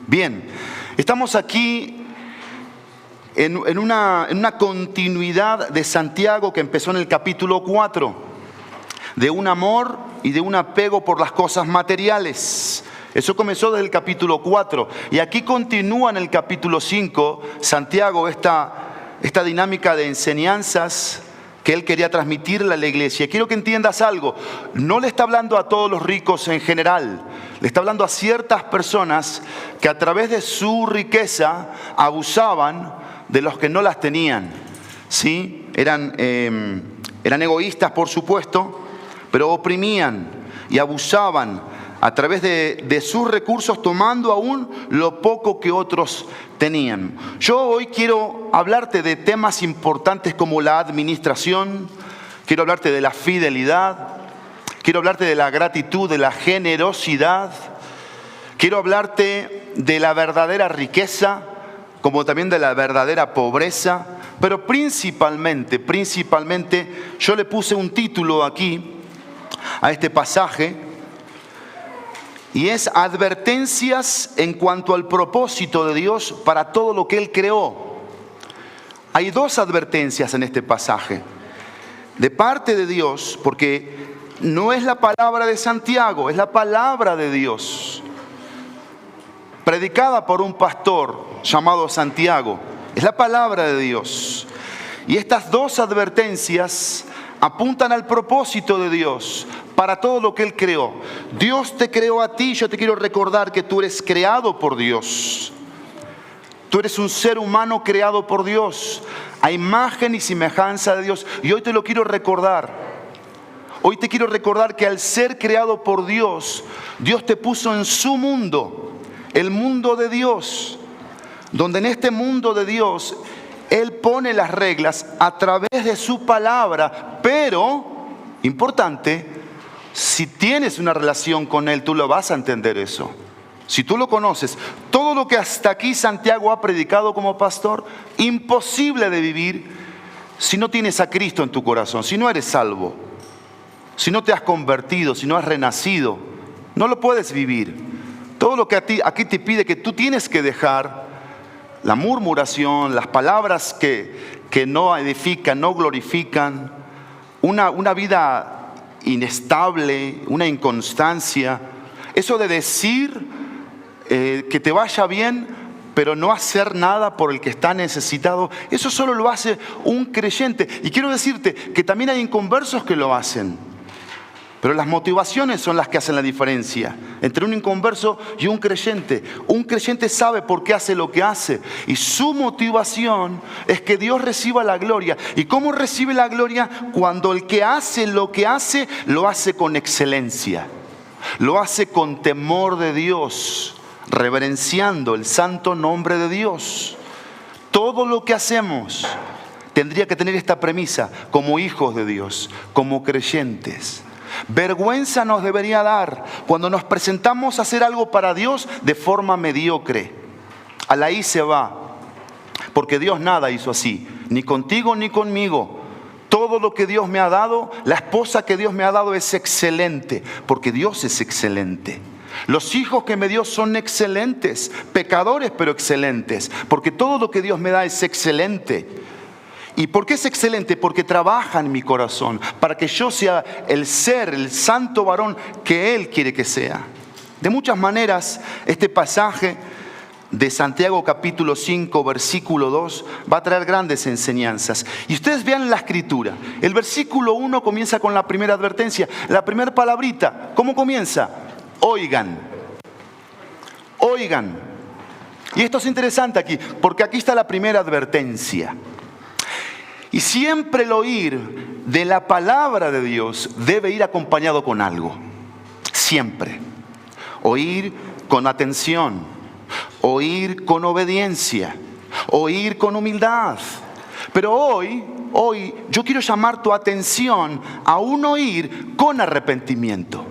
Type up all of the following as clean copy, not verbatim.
Bien, estamos aquí en una continuidad de Santiago que empezó en el capítulo 4, de un amor y de un apego por las cosas materiales. Eso comenzó desde el capítulo 4 y aquí continúa en el capítulo 5, Santiago, esta dinámica de enseñanzas que él quería transmitirle a la iglesia. Quiero que entiendas algo, no le está hablando a todos los ricos en general, le está hablando a ciertas personas que a través de su riqueza abusaban de los que no las tenían. ¿Sí? Eran egoístas, por supuesto, pero oprimían y abusaban a través de sus recursos, tomando aún lo poco que otros tenían. Yo hoy quiero hablarte de temas importantes como la administración, quiero hablarte de la fidelidad, quiero hablarte de la gratitud, de la generosidad, quiero hablarte de la verdadera riqueza, como también de la verdadera pobreza, pero principalmente, yo le puse un título aquí a este pasaje, y es advertencias en cuanto al propósito de Dios para todo lo que Él creó. Hay dos advertencias en este pasaje. De parte de Dios, porque no es la palabra de Santiago, es la palabra de Dios. Predicada por un pastor llamado Santiago. Es la palabra de Dios. Y estas dos advertencias apuntan al propósito de Dios para todo lo que Él creó. Dios te creó a ti. Yo te quiero recordar que tú eres creado por Dios. Tú eres un ser humano creado por Dios, a imagen y semejanza de Dios. Y hoy te lo quiero recordar. Hoy te quiero recordar que al ser creado por Dios, Dios te puso en su mundo, el mundo de Dios, donde en este mundo de Dios Él pone las reglas a través de su palabra, pero, importante, si tienes una relación con Él, tú lo vas a entender eso. Si tú lo conoces, todo lo que hasta aquí Santiago ha predicado como pastor, imposible de vivir si no tienes a Cristo en tu corazón, si no eres salvo, si no te has convertido, si no has renacido, no lo puedes vivir. Todo lo que aquí te pide que tú tienes que dejar, la murmuración, las palabras que no edifican, no glorifican, una vida inestable, una inconstancia, eso de decir que te vaya bien, pero no hacer nada por el que está necesitado, eso solo lo hace un creyente. Y quiero decirte que también hay inconversos que lo hacen, pero las motivaciones son las que hacen la diferencia entre un inconverso y un creyente. Un creyente sabe por qué hace lo que hace y su motivación es que Dios reciba la gloria. ¿Y cómo recibe la gloria? Cuando el que hace lo que hace, lo hace con excelencia, lo hace con temor de Dios, reverenciando el santo nombre de Dios. Todo lo que hacemos tendría que tener esta premisa como hijos de Dios, como creyentes. Vergüenza nos debería dar cuando nos presentamos a hacer algo para Dios de forma mediocre. A la I se va, porque Dios nada hizo así, ni contigo ni conmigo. Todo lo que Dios me ha dado, la esposa que Dios me ha dado es excelente, porque Dios es excelente. Los hijos que me dio son excelentes, pecadores pero excelentes, porque todo lo que Dios me da es excelente. ¿Y por qué es excelente? Porque trabaja en mi corazón para que yo sea el santo varón que Él quiere que sea. De muchas maneras, este pasaje de Santiago capítulo 5, versículo 2, va a traer grandes enseñanzas. Y ustedes vean la escritura. El versículo 1 comienza con la primera advertencia. La primera palabrita, ¿cómo comienza? Oigan. Oigan. Y esto es interesante aquí, porque aquí está la primera advertencia. Y siempre el oír de la palabra de Dios debe ir acompañado con algo. Siempre. Oír con atención. Oír con obediencia. Oír con humildad. Pero hoy yo quiero llamar tu atención a un oír con arrepentimiento.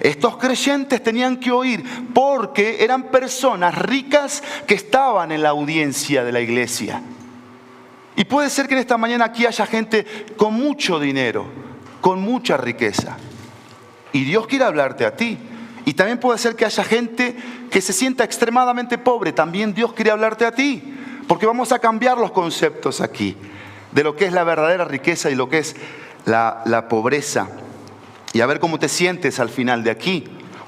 Estos creyentes tenían que oír porque eran personas ricas que estaban en la audiencia de la iglesia. Y puede ser que en esta mañana aquí haya gente con mucho dinero, con mucha riqueza. Y Dios quiere hablarte a ti. Y también puede ser que haya gente que se sienta extremadamente pobre. También Dios quiere hablarte a ti, porque vamos a cambiar los conceptos aquí de lo que es la verdadera riqueza y lo que es la pobreza. Y a ver cómo te sientes al final de aquí.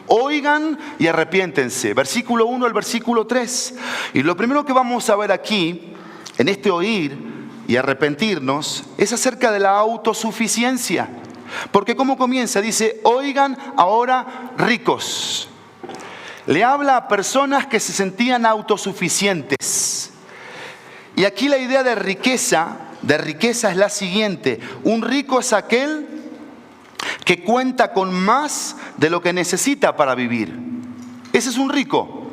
Oigan y arrepiéntense. Versículo 1 al versículo 3. Y lo primero que vamos a ver aquí, en este oír y arrepentirnos, es acerca de la autosuficiencia. Porque ¿cómo comienza? Dice, oigan ahora ricos. Le habla a personas que se sentían autosuficientes. Y aquí la idea de riqueza es la siguiente. Un rico es aquel que cuenta con más de lo que necesita para vivir. Ese es un rico.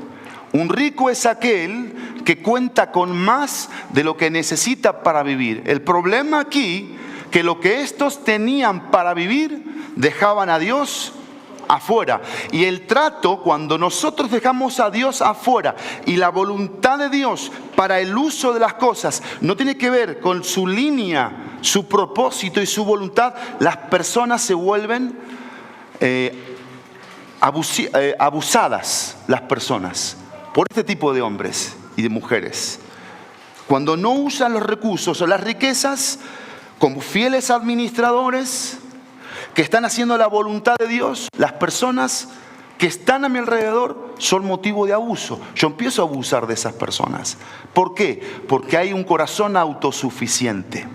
Un rico es aquel que cuenta con más de lo que necesita para vivir. El problema aquí, que lo que estos tenían para vivir, dejaban a Dios afuera. Y el trato, cuando nosotros dejamos a Dios afuera y la voluntad de Dios para el uso de las cosas no tiene que ver con su línea, su propósito y su voluntad, las personas se vuelven abusadas, las personas, por este tipo de hombres y de mujeres. Cuando no usan los recursos o las riquezas como fieles administradores que están haciendo la voluntad de Dios, las personas que están a mi alrededor son motivo de abuso. Yo empiezo a abusar de esas personas. ¿Por qué? Porque hay un corazón autosuficiente.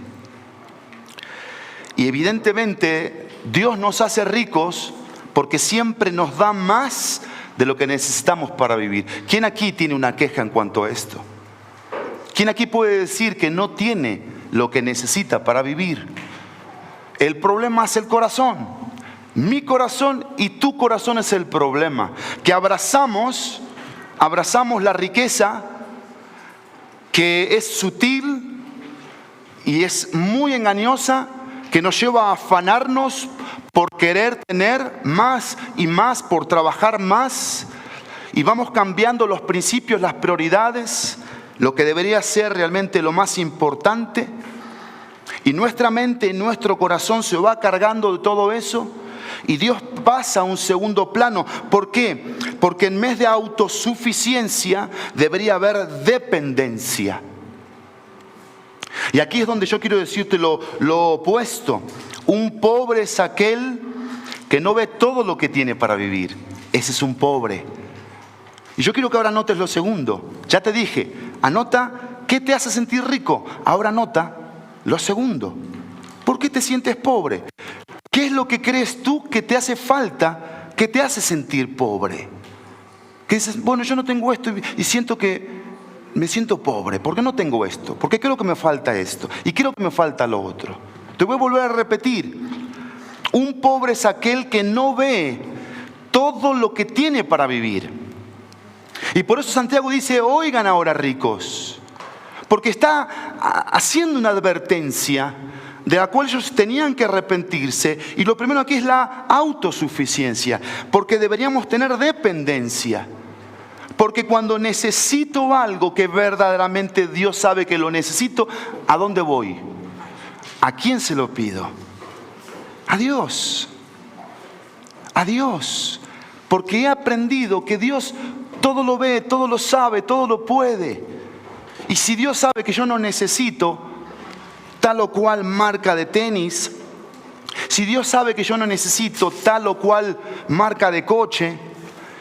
Y evidentemente Dios nos hace ricos porque siempre nos da más de lo que necesitamos para vivir. ¿Quién aquí tiene una queja en cuanto a esto? ¿Quién aquí puede decir que no tiene lo que necesita para vivir? El problema es el corazón. Mi corazón y tu corazón es el problema. Que abrazamos la riqueza que es sutil y es muy engañosa, que nos lleva a afanarnos por querer tener más y más, por trabajar más. Y vamos cambiando los principios, las prioridades, lo que debería ser realmente lo más importante. Y nuestra mente y nuestro corazón se va cargando de todo eso. Y Dios pasa a un segundo plano. ¿Por qué? Porque en vez de autosuficiencia debería haber dependencia. Y aquí es donde yo quiero decirte lo opuesto. Un pobre es aquel que no ve todo lo que tiene para vivir. Ese es un pobre. Y yo quiero que ahora anotes lo segundo. Ya te dije, anota qué te hace sentir rico. Ahora anota lo segundo. ¿Por qué te sientes pobre? ¿Qué es lo que crees tú que te hace falta, que te hace sentir pobre? Que dices, bueno, yo no tengo esto y siento que me siento pobre. ¿Por qué no tengo esto? ¿Por qué creo que me falta esto? Y creo que me falta lo otro. Te voy a volver a repetir. Un pobre es aquel que no ve todo lo que tiene para vivir. Y por eso Santiago dice, oigan ahora ricos. Porque está haciendo una advertencia de la cual ellos tenían que arrepentirse. Y lo primero aquí es la autosuficiencia. Porque deberíamos tener dependencia. Porque cuando necesito algo que verdaderamente Dios sabe que lo necesito, ¿a dónde voy? ¿A quién se lo pido? A Dios. A Dios. Porque he aprendido que Dios todo lo ve, todo lo sabe, todo lo puede. Y si Dios sabe que yo no necesito tal o cual marca de tenis, si Dios sabe que yo no necesito tal o cual marca de coche,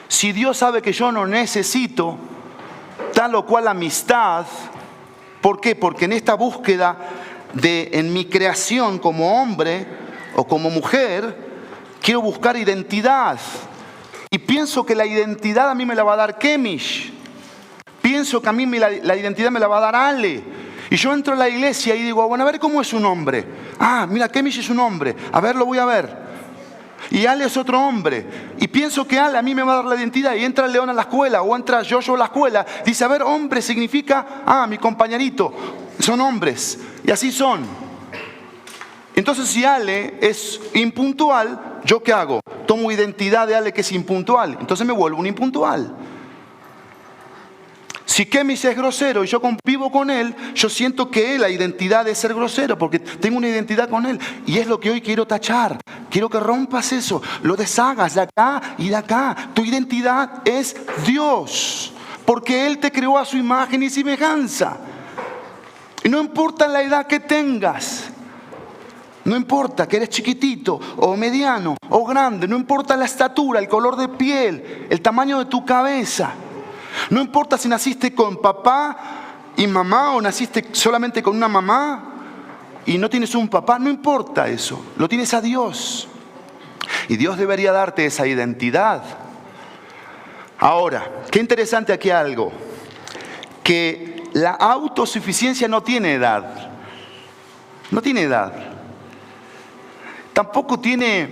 si Dios sabe que yo no necesito tal o cual amistad, ¿por qué? Porque en esta búsqueda en mi creación como hombre o como mujer, quiero buscar identidad. Y pienso que la identidad a mí me la va a dar Kemish. Pienso que a mí la identidad me la va a dar Ale. Y yo entro a la iglesia y digo, bueno, a ver cómo es un hombre. Ah, mira, Kemish es un hombre. A ver, lo voy a ver. Y Ale es otro hombre. Y pienso que Ale a mí me va a dar la identidad. Y entra León a la escuela o entra Joshua a la escuela. Dice, a ver, hombre significa, mi compañerito. Son hombres. Y así son. Entonces si Ale es impuntual, ¿yo qué hago? Tomo identidad de Ale que es impuntual. Entonces me vuelvo un impuntual. Si Kemis es grosero y yo convivo con él, yo siento que la identidad es ser grosero porque tengo una identidad con él. Y es lo que hoy quiero tachar. quiero que rompas eso, lo deshagas de acá y de acá. Tu identidad es Dios, porque Él te creó a su imagen y semejanza. Y no importa la edad que tengas, no importa que eres chiquitito o mediano o grande, no importa la estatura, el color de piel, el tamaño de tu cabeza. No importa si naciste con papá y mamá o naciste solamente con una mamá y no tienes un papá, no importa eso, lo tienes a Dios. Y Dios debería darte esa identidad. Ahora, qué interesante aquí algo, que la autosuficiencia no tiene edad. No tiene edad. Tampoco tiene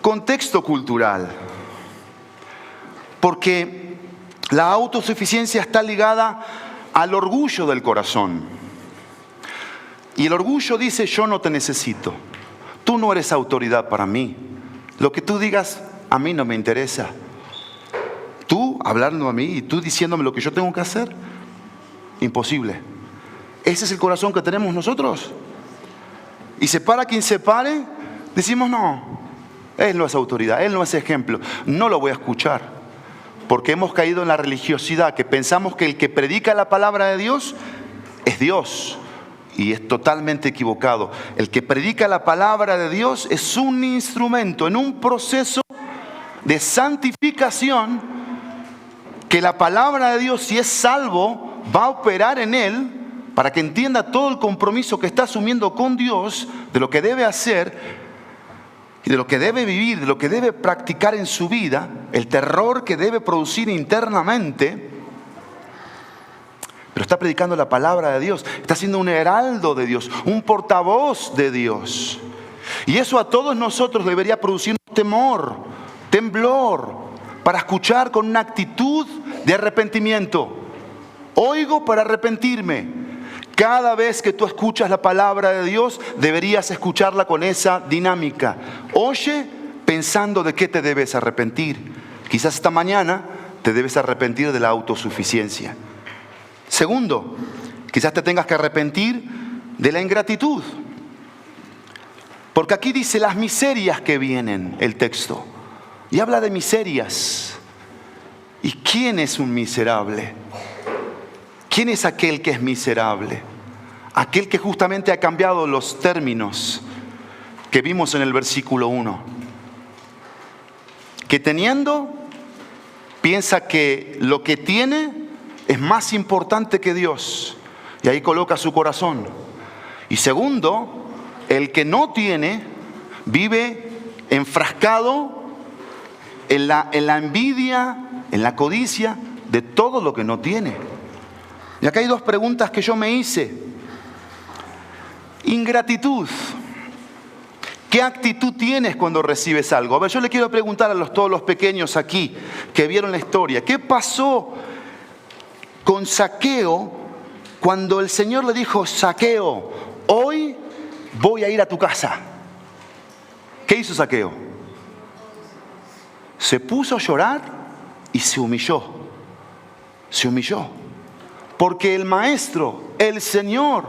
contexto cultural. Porque la autosuficiencia está ligada al orgullo del corazón. Y el orgullo dice: yo no te necesito. Tú no eres autoridad para mí. Lo que tú digas a mí no me interesa. Tú hablando a mí y tú diciéndome lo que yo tengo que hacer, imposible. Ese es el corazón que tenemos nosotros. Y se para quien se pare, decimos: no, Él no es autoridad, Él no es ejemplo, no lo voy a escuchar. Porque hemos caído en la religiosidad, que pensamos que el que predica la palabra de Dios es Dios. Y es totalmente equivocado. El que predica la palabra de Dios es un instrumento en un proceso de santificación, que la palabra de Dios, si es salvo, va a operar en él para que entienda todo el compromiso que está asumiendo con Dios, de lo que debe hacer y de lo que debe vivir, de lo que debe practicar en su vida, el terror que debe producir internamente. Pero está predicando la palabra de Dios, está siendo un heraldo de Dios, un portavoz de Dios. Y eso a todos nosotros debería producir temor, temblor, para escuchar con una actitud de arrepentimiento. Oigo para arrepentirme. Cada vez que tú escuchas la palabra de Dios, deberías escucharla con esa dinámica. Oye pensando de qué te debes arrepentir. Quizás esta mañana te debes arrepentir de la autosuficiencia. Segundo, quizás te tengas que arrepentir de la ingratitud. Porque aquí dice las miserias que vienen, el texto. Y habla de miserias. ¿Y quién es un miserable? ¿Quién es aquel que es miserable? Aquel que justamente ha cambiado los términos que vimos en el versículo 1. Que teniendo, piensa que lo que tiene es más importante que Dios. Y ahí coloca su corazón. Y segundo, el que no tiene, vive enfrascado en la envidia, en la codicia de todo lo que no tiene. Y acá hay dos preguntas que yo me hice. Ingratitud. ¿Qué actitud tienes cuando recibes algo? A ver, yo le quiero preguntar a todos los pequeños aquí que vieron la historia. ¿Qué pasó con Zaqueo cuando el Señor le dijo: Zaqueo, hoy voy a ir a tu casa? ¿Qué hizo Zaqueo? Se puso a llorar y se humilló. Se humilló. Porque el Maestro, el Señor,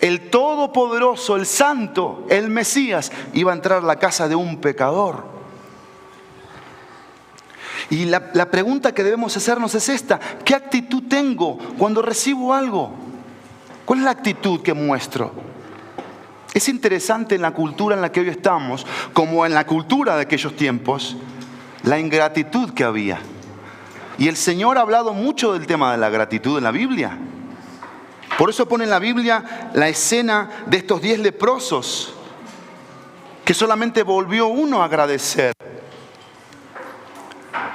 el Todopoderoso, el Santo, el Mesías, iba a entrar a la casa de un pecador. Y la pregunta que debemos hacernos es esta: ¿qué actitud tengo cuando recibo algo? ¿Cuál es la actitud que muestro? Es interesante en la cultura en la que hoy estamos, como en la cultura de aquellos tiempos, la ingratitud que había. Y el Señor ha hablado mucho del tema de la gratitud en la Biblia. Por eso pone en la Biblia la escena de estos 10 leprosos, que solamente volvió uno a agradecer.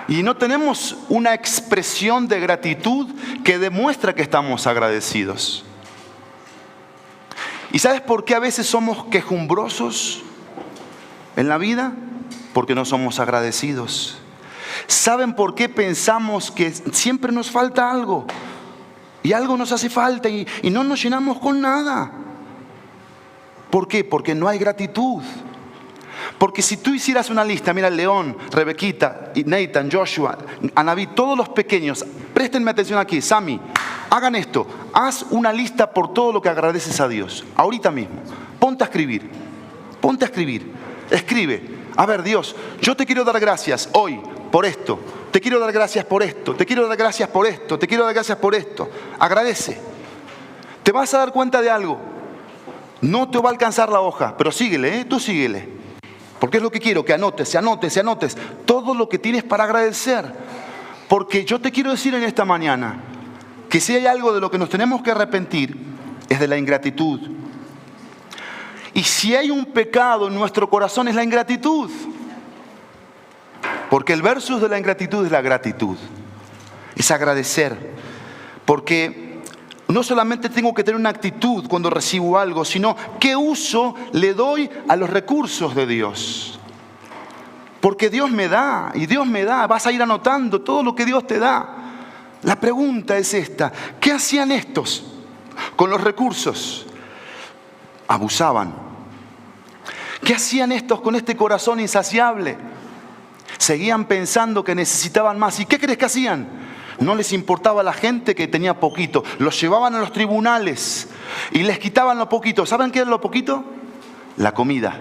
Y no tenemos una expresión de gratitud que demuestra que estamos agradecidos. ¿Y sabes por qué a veces somos quejumbrosos en la vida? Porque no somos agradecidos. ¿Saben por qué pensamos que siempre nos falta algo? Y algo nos hace falta y no nos llenamos con nada. ¿Por qué? Porque no hay gratitud. Porque si tú hicieras una lista, mira, León, Rebequita, Nathan, Joshua, Anabí, todos los pequeños, préstenme atención aquí, Sammy, hagan esto, haz una lista por todo lo que agradeces a Dios, ahorita mismo, ponte a escribir, Escribe, a ver Dios, yo te quiero dar gracias hoy por esto. Te quiero dar gracias por esto. Te quiero dar gracias por esto. Te quiero dar gracias por esto. Agradece. Te vas a dar cuenta de algo. No te va a alcanzar la hoja, pero síguele, tú síguele. Porque es lo que quiero, que anotes todo lo que tienes para agradecer. Porque yo te quiero decir en esta mañana que si hay algo de lo que nos tenemos que arrepentir, es de la ingratitud. Y si hay un pecado en nuestro corazón, es la ingratitud. Porque el versus de la ingratitud es la gratitud. Es agradecer. Porque no solamente tengo que tener una actitud cuando recibo algo, sino qué uso le doy a los recursos de Dios. Porque Dios me da, y Dios me da. Vas a ir anotando todo lo que Dios te da. La pregunta es esta: ¿qué hacían estos con los recursos? Abusaban. ¿Qué hacían estos con este corazón insaciable? Seguían pensando que necesitaban más. ¿Y qué crees que hacían? No les importaba a la gente que tenía poquito. Los llevaban a los tribunales y les quitaban lo poquito. ¿Saben qué era lo poquito? La comida.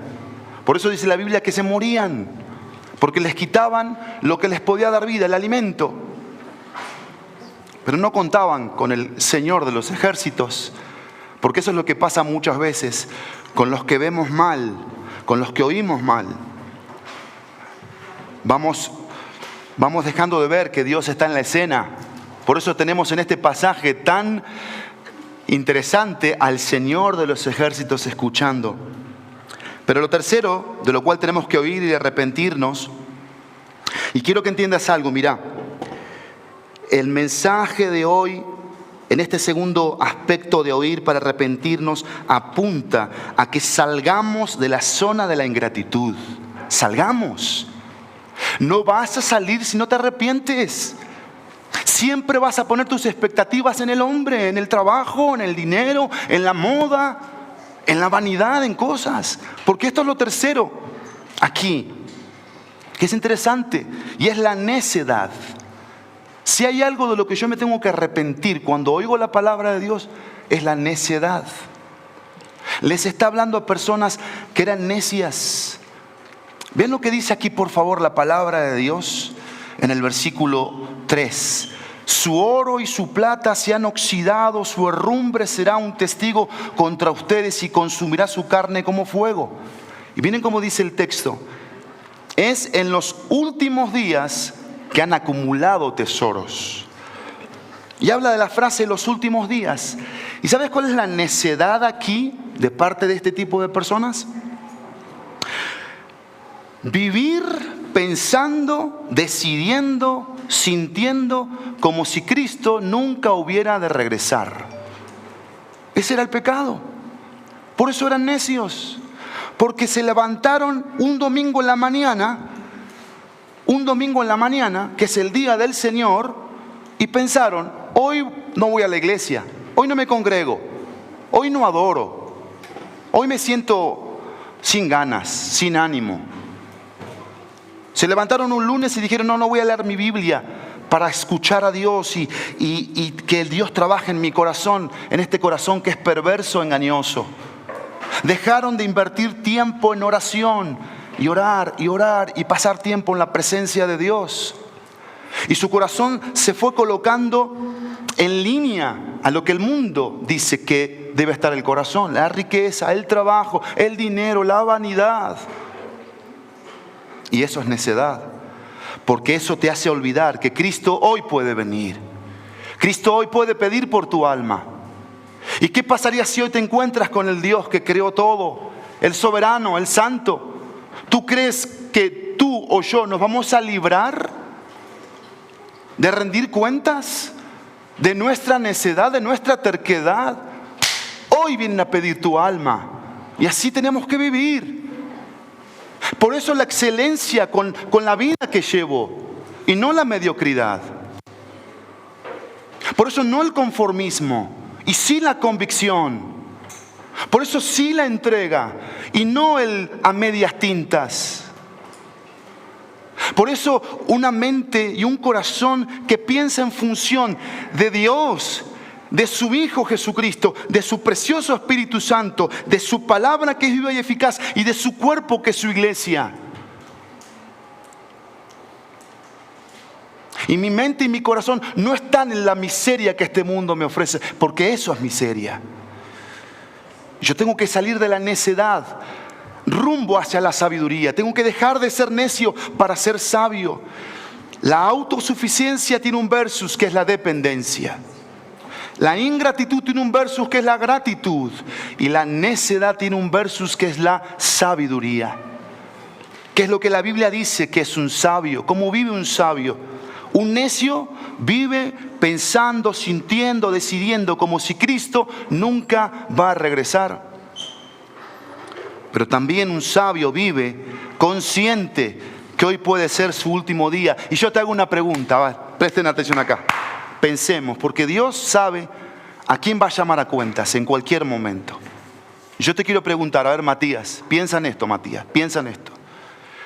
Por eso dice la Biblia que se morían, porque les quitaban lo que les podía dar vida, el alimento. Pero no contaban con el Señor de los ejércitos, porque eso es lo que pasa muchas veces con los que vemos mal, con los que oímos mal. Vamos dejando de ver que Dios está en la escena. Por eso tenemos en este pasaje tan interesante al Señor de los ejércitos escuchando. Pero lo tercero, de lo cual tenemos que oír y arrepentirnos, y quiero que entiendas algo, mira, el mensaje de hoy, en este segundo aspecto de oír para arrepentirnos, apunta a que salgamos de la zona de la ingratitud. Salgamos. No vas a salir si no te arrepientes. Siempre vas a poner tus expectativas en el hombre, en el trabajo, en el dinero, en la moda, en la vanidad, en cosas. Porque esto es lo tercero aquí, que es interesante, y es la necedad. Si hay algo de lo que yo me tengo que arrepentir cuando oigo la palabra de Dios, es la necedad. Les está hablando a personas que eran necias. Ven lo que dice aquí, por favor, la palabra de Dios en el versículo 3. Su oro y su plata se han oxidado, su herrumbre será un testigo contra ustedes y consumirá su carne como fuego. Y miren cómo dice el texto. Es en los últimos días que han acumulado tesoros. Y habla de la frase los últimos días. ¿Y sabes cuál es la necedad aquí de parte de este tipo de personas? Vivir pensando, decidiendo, sintiendo como si Cristo nunca hubiera de regresar. Ese era el pecado. Por eso eran necios. Porque se levantaron un domingo en la mañana, que es el día del Señor, y pensaron: hoy no voy a la iglesia, hoy no me congrego, hoy no adoro, hoy me siento sin ganas, sin ánimo. Se levantaron un lunes y dijeron: no voy a leer mi Biblia para escuchar a Dios y que el Dios trabaje en mi corazón, en este corazón que es perverso, engañoso. Dejaron de invertir tiempo en oración y orar y pasar tiempo en la presencia de Dios. Y su corazón se fue colocando en línea a lo que el mundo dice que debe estar el corazón: la riqueza, el trabajo, el dinero, la vanidad. Y eso es necedad, porque eso te hace olvidar que Cristo hoy puede venir. Cristo hoy puede pedir por tu alma. ¿Y qué pasaría si hoy te encuentras con el Dios que creó todo, el soberano, el santo? ¿Tú crees que tú o yo nos vamos a librar de rendir cuentas de nuestra necedad, de nuestra terquedad? Hoy vienen a pedir tu alma, y así tenemos que vivir. Por eso la excelencia con la vida que llevo y no la mediocridad. Por eso no el conformismo y sí la convicción. Por eso sí la entrega y no el a medias tintas. Por eso una mente y un corazón que piensa en función de Dios, de su Hijo Jesucristo, de su precioso Espíritu Santo, de su palabra que es viva y eficaz y de su cuerpo que es su iglesia. Y mi mente y mi corazón no están en la miseria que este mundo me ofrece, porque eso es miseria. Yo tengo que salir de la necedad rumbo hacia la sabiduría. Tengo que dejar de ser necio para ser sabio. La autosuficiencia tiene un versus que es la dependencia. La ingratitud tiene un versus que es la gratitud. Y la necedad tiene un versus que es la sabiduría. ¿Qué es lo que la Biblia dice que es un sabio? ¿Cómo vive un sabio? Un necio vive pensando, sintiendo, decidiendo como si Cristo nunca va a regresar. Pero también un sabio vive consciente que hoy puede ser su último día. Y yo te hago una pregunta, presten atención acá. Pensemos, porque Dios sabe a quién va a llamar a cuentas en cualquier momento. Yo te quiero preguntar, a ver Matías, piensa en esto Matías, piensa en esto.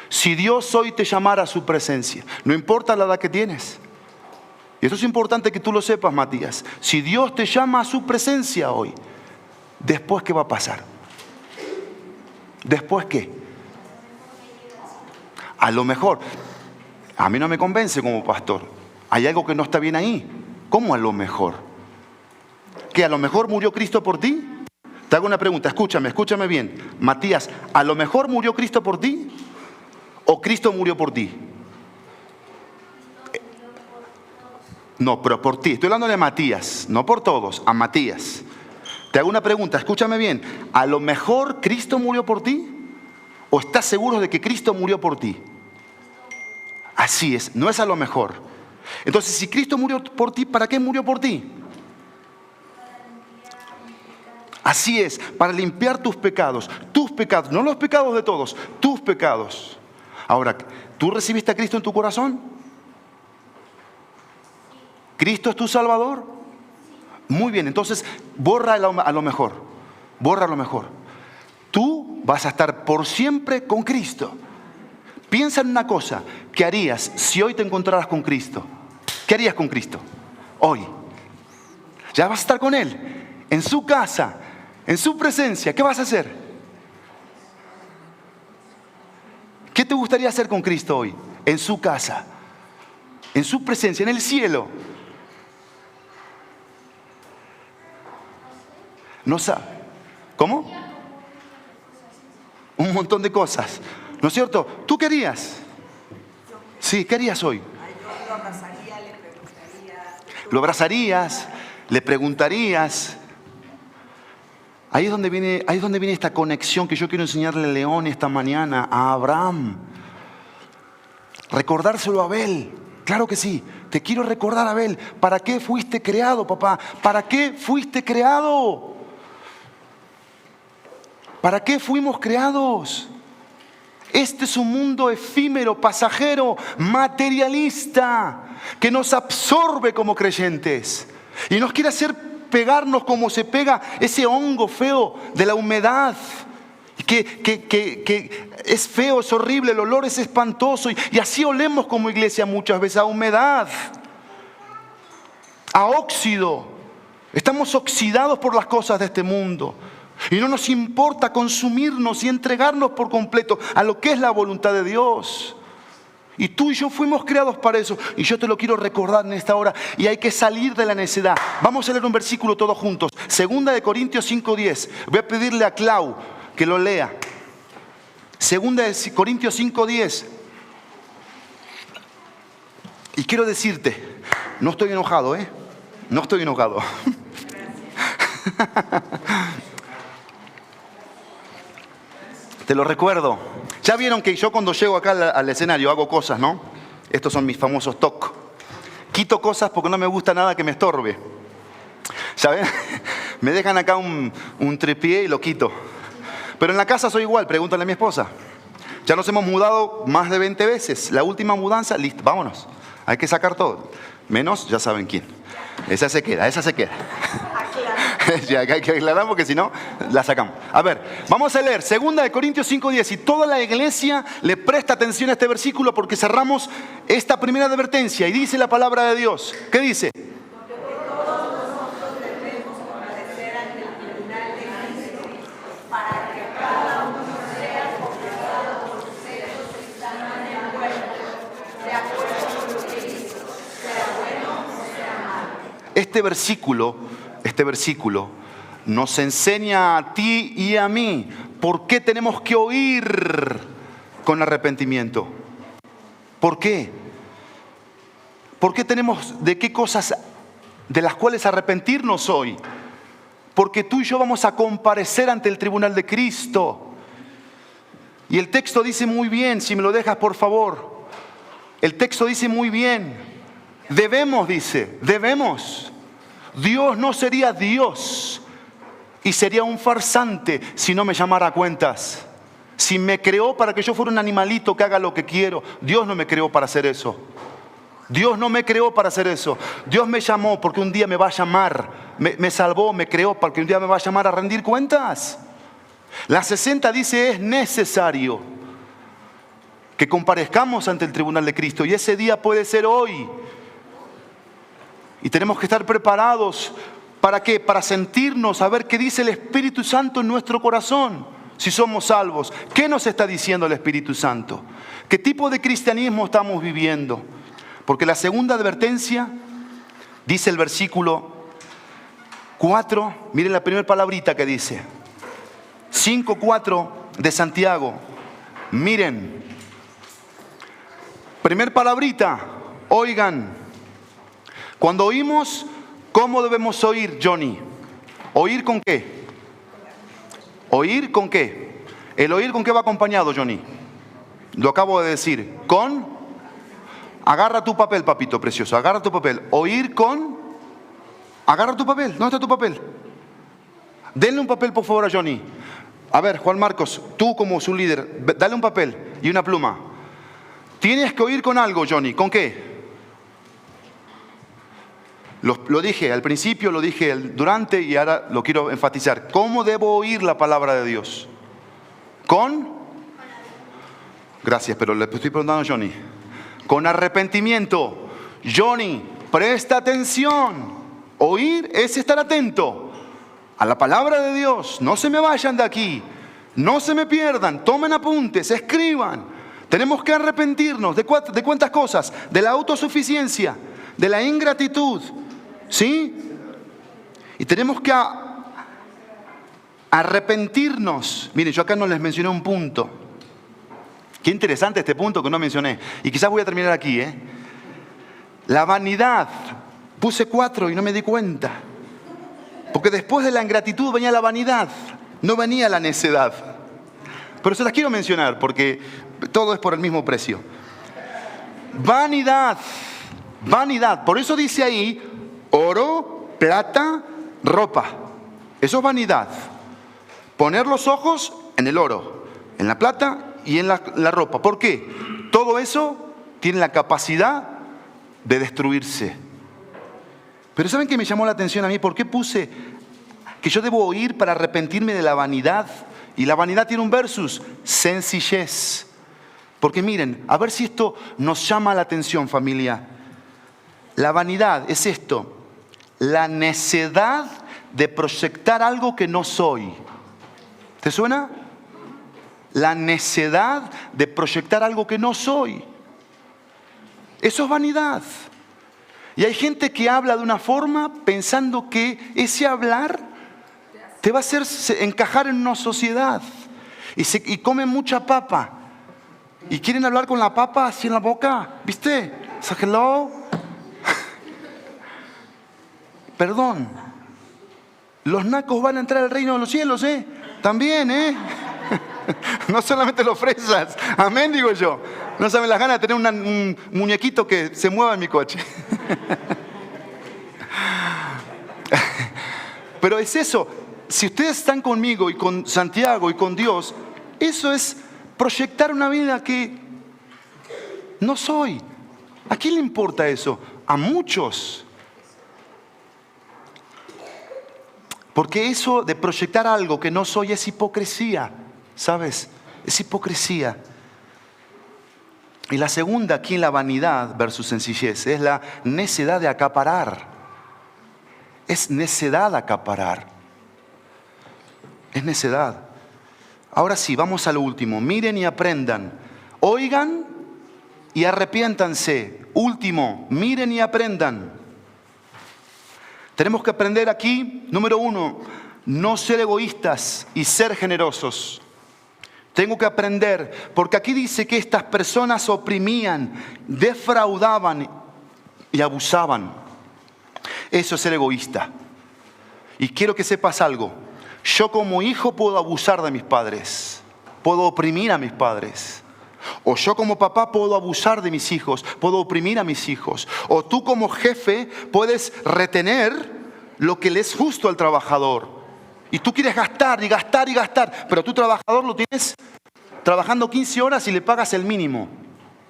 Si Dios hoy te llamara a su presencia, no importa la edad que tienes. Y esto es importante que tú lo sepas, Matías. Si Dios te llama a su presencia hoy, ¿después qué va a pasar? ¿Después qué? A lo mejor, a mí no me convence como pastor. Hay algo que no está bien ahí. ¿Cómo a lo mejor? ¿Que a lo mejor murió Cristo por ti? Te hago una pregunta, escúchame bien. Matías, ¿a lo mejor murió Cristo por ti? ¿O Cristo murió por ti? No, pero por ti. Estoy hablando de Matías, no por todos, a Matías. Te hago una pregunta, escúchame bien. ¿A lo mejor Cristo murió por ti? ¿O estás seguro de que Cristo murió por ti? Así es, no es a lo mejor. Entonces, si Cristo murió por ti, ¿para qué murió por ti? Así es, para limpiar tus pecados, no los pecados de todos, tus pecados. Ahora, ¿tú recibiste a Cristo en tu corazón? ¿Cristo es tu Salvador? Muy bien, entonces borra a lo mejor. Tú vas a estar por siempre con Cristo. Piensa en una cosa, ¿qué harías si hoy te encontraras con Cristo? ¿Qué harías con Cristo? Hoy. Ya vas a estar con Él, en su casa, en su presencia. ¿Qué vas a hacer? ¿Qué te gustaría hacer con Cristo hoy? En su casa, en su presencia, en el cielo. No sabe. ¿Cómo? Un montón de cosas. ¿No es cierto? ¿Tú qué harías? Sí, ¿qué harías hoy? Yo lo abrazaría, le preguntaría. Lo abrazarías, le preguntarías. Ahí es donde viene esta conexión que yo quiero enseñarle a León esta mañana, a Abraham. Recordárselo a Abel. Claro que sí. Te quiero recordar, Abel. ¿Para qué fuiste creado, papá? ¿Para qué fuiste creado? ¿Para qué fuimos creados? Este es un mundo efímero, pasajero, materialista, que nos absorbe como creyentes y nos quiere hacer pegarnos como se pega ese hongo feo de la humedad, que es feo, es horrible, el olor es espantoso y así olemos como iglesia muchas veces, a humedad, a óxido. Estamos oxidados por las cosas de este mundo. Y no nos importa consumirnos y entregarnos por completo a lo que es la voluntad de Dios. Y tú y yo fuimos creados para eso. Y yo te lo quiero recordar en esta hora. Y hay que salir de la necedad. Vamos a leer un versículo todos juntos. 2 Corintios 5:10. Voy a pedirle a Clau que lo lea. 2 Corintios 5:10. Y quiero decirte, no estoy enojado, No estoy enojado. Te lo recuerdo. Ya vieron que yo cuando llego acá al escenario hago cosas, ¿no? Estos son mis famosos toc. Quito cosas porque no me gusta nada que me estorbe. ¿Saben? Me dejan acá un tripié y lo quito. Pero en la casa soy igual, pregúntale a mi esposa. Ya nos hemos mudado más de 20 veces. La última mudanza, listo, vámonos. Hay que sacar todo. Menos, ya saben quién. Esa se queda. Ya hay que aclarar porque si no, la sacamos. A ver, vamos a leer 2 Corintios 5:10 y toda la iglesia le presta atención a este versículo porque cerramos esta primera advertencia y dice la palabra de Dios. ¿Qué dice? este versículo nos enseña a ti y a mí por qué tenemos que oír con arrepentimiento. ¿Por qué? ¿Por qué tenemos de qué cosas de las cuales arrepentirnos hoy? Porque tú y yo vamos a comparecer ante el tribunal de Cristo. Y el texto dice muy bien, si me lo dejas por favor. El texto dice muy bien. Debemos. Dios no sería Dios y sería un farsante si no me llamara a cuentas. Si me creó para que yo fuera un animalito que haga lo que quiero. Dios no me creó para hacer eso. Dios no me creó para hacer eso. Dios me llamó porque un día me va a llamar. Me salvó, me creó porque un día me va a llamar a rendir cuentas. La 60 dice es necesario que comparezcamos ante el tribunal de Cristo. Y ese día puede ser hoy. Y tenemos que estar preparados. ¿Para qué? Para sentirnos, a ver qué dice el Espíritu Santo en nuestro corazón. Si somos salvos. ¿Qué nos está diciendo el Espíritu Santo? ¿Qué tipo de cristianismo estamos viviendo? Porque la segunda advertencia, dice el versículo 4, miren la primera palabrita que dice. 5:4 de Santiago. Miren. Primer palabrita, oigan. Cuando oímos, ¿cómo debemos oír, Johnny? ¿Oír con qué? ¿Oír con qué? ¿El oír con qué va acompañado, Johnny? Lo acabo de decir. Con... Agarra tu papel, papito precioso. Agarra tu papel. Oír con... Agarra tu papel. ¿Dónde está tu papel? Denle un papel, por favor, a Johnny. A ver, Juan Marcos, tú como su líder, dale un papel y una pluma. Tienes que oír con algo, Johnny. ¿Con qué? Lo dije al principio, lo dije durante y ahora lo quiero enfatizar. ¿Cómo debo oír la palabra de Dios? ¿Con? Gracias, pero le estoy preguntando a Johnny. Con arrepentimiento. Johnny, presta atención. Oír es estar atento a la palabra de Dios. No se me vayan de aquí. No se me pierdan. Tomen apuntes, escriban. Tenemos que arrepentirnos. ¿De cuántas cosas? De la autosuficiencia, de la ingratitud. ¿Sí? Y tenemos que arrepentirnos. Miren, yo acá no les mencioné un punto. Qué interesante este punto que no mencioné. Y quizás voy a terminar aquí, La vanidad. Puse 4 y no me di cuenta. Porque después de la ingratitud venía la vanidad. No venía la necedad. Pero se las quiero mencionar porque todo es por el mismo precio. Vanidad. Vanidad. Por eso dice ahí, oro, plata, ropa. Eso es vanidad. Poner los ojos en el oro, en la plata y en la ropa. ¿Por qué? Todo eso tiene la capacidad de destruirse. Pero ¿saben qué me llamó la atención a mí? ¿Por qué puse que yo debo oír para arrepentirme de la vanidad? Y la vanidad tiene un versus, sencillez. Porque miren, a ver si esto nos llama la atención, familia. La vanidad es esto, la necedad de proyectar algo que no soy. ¿Te suena? La necedad de proyectar algo que no soy. Eso es vanidad. Y hay gente que habla de una forma pensando que ese hablar te va a hacer encajar en una sociedad. Y comen mucha papa. Y quieren hablar con la papa así en la boca. ¿Viste? Hello. Perdón. Los nacos van a entrar al reino de los cielos, También, No solamente los fresas. Amén, digo yo. No saben las ganas de tener un muñequito que se mueva en mi coche. Pero es eso. Si ustedes están conmigo y con Santiago y con Dios, eso es proyectar una vida que no soy. ¿A quién le importa eso? A muchos. Porque eso de proyectar algo que no soy es hipocresía, ¿sabes? Es hipocresía. Y la segunda aquí en la vanidad versus sencillez es la necedad de acaparar. Es necedad acaparar. Es necedad. Ahora sí, vamos a lo último. Miren y aprendan. Oigan y arrepiéntanse. Último, miren y aprendan. Tenemos que aprender aquí, número 1, no ser egoístas y ser generosos. Tengo que aprender, porque aquí dice que estas personas oprimían, defraudaban y abusaban. Eso es ser egoísta. Y quiero que sepas algo. Yo como hijo puedo abusar de mis padres, puedo oprimir a mis padres. O yo como papá puedo abusar de mis hijos, puedo oprimir a mis hijos. O tú como jefe puedes retener lo que le es justo al trabajador. Y tú quieres gastar y gastar y gastar, pero tu trabajador lo tienes trabajando 15 horas y le pagas el mínimo.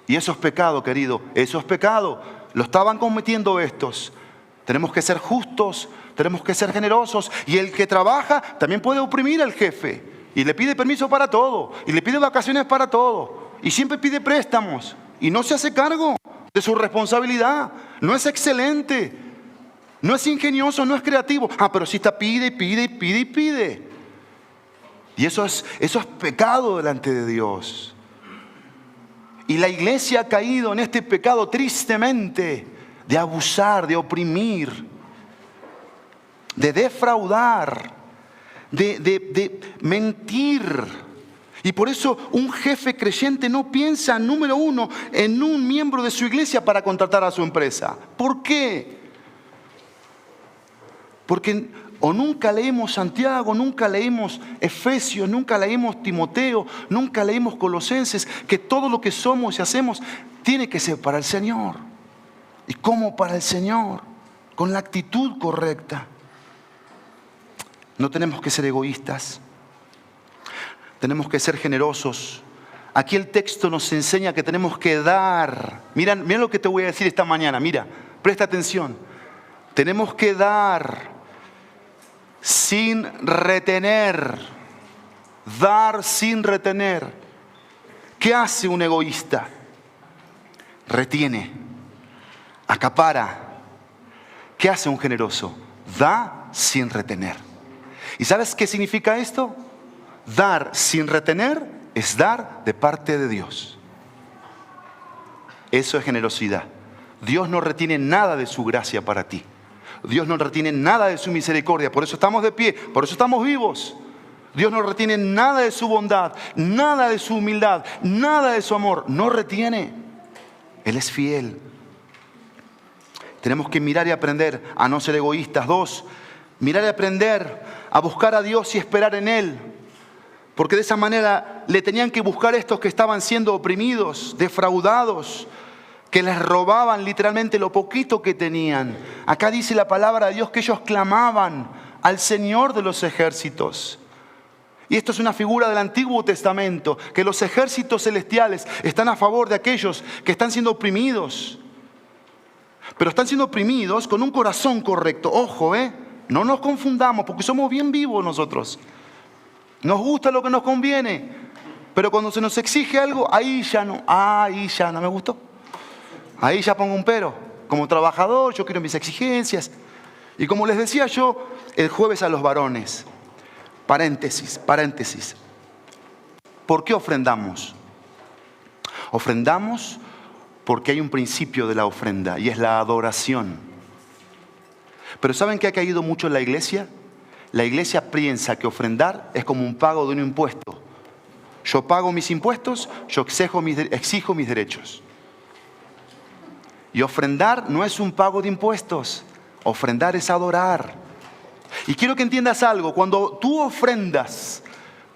Y eso es pecado, querido, eso es pecado. Lo estaban cometiendo estos. Tenemos que ser justos, tenemos que ser generosos. Y el que trabaja también puede oprimir al jefe. Y le pide permiso para todo. Y le pide vacaciones para todo. Y siempre pide préstamos. Y no se hace cargo de su responsabilidad. No es excelente. No es ingenioso, no es creativo. Pero sí está pide, pide, pide y pide. Y eso es pecado delante de Dios. Y la iglesia ha caído en este pecado tristemente. De abusar, de oprimir. De defraudar. De mentir. Y por eso un jefe creyente no piensa, número 1, en un miembro de su iglesia para contratar a su empresa. ¿Por qué? Porque o nunca leímos Santiago, nunca leímos Efesios, nunca leímos Timoteo, nunca leímos Colosenses, que todo lo que somos y hacemos tiene que ser para el Señor. ¿Y cómo para el Señor? Con la actitud correcta. No tenemos que ser egoístas. Tenemos que ser generosos. Aquí el texto nos enseña que tenemos que dar. Mira lo que te voy a decir esta mañana. Mira, presta atención. Tenemos que dar sin retener. Dar sin retener. ¿Qué hace un egoísta? Retiene. Acapara. ¿Qué hace un generoso? Da sin retener. ¿Y sabes qué significa esto? Dar sin retener es dar de parte de Dios. Eso es generosidad. Dios no retiene nada de su gracia para ti. Dios no retiene nada de su misericordia. Por eso estamos de pie, por eso estamos vivos. Dios no retiene nada de su bondad, nada de su humildad, nada de su amor. No retiene. Él es fiel. Tenemos que mirar y aprender a no ser egoístas. 2, mirar y aprender a buscar a Dios y esperar en Él. Porque de esa manera le tenían que buscar estos que estaban siendo oprimidos, defraudados, que les robaban literalmente lo poquito que tenían. Acá dice la palabra de Dios que ellos clamaban al Señor de los ejércitos. Y esto es una figura del Antiguo Testamento, que los ejércitos celestiales están a favor de aquellos que están siendo oprimidos. Pero están siendo oprimidos con un corazón correcto. Ojo, no nos confundamos porque somos bien vivos nosotros. Nos gusta lo que nos conviene, pero cuando se nos exige algo, ahí ya no me gustó. Ahí ya pongo un pero. Como trabajador, yo quiero mis exigencias. Y como les decía yo el jueves a los varones, paréntesis. ¿Por qué ofrendamos? Ofrendamos porque hay un principio de la ofrenda y es la adoración. Pero ¿saben qué ha caído mucho en la iglesia? La iglesia piensa que ofrendar es como un pago de un impuesto. Yo pago mis impuestos, yo exijo mis derechos. Y ofrendar no es un pago de impuestos. Ofrendar es adorar. Y quiero que entiendas algo. Cuando tú ofrendas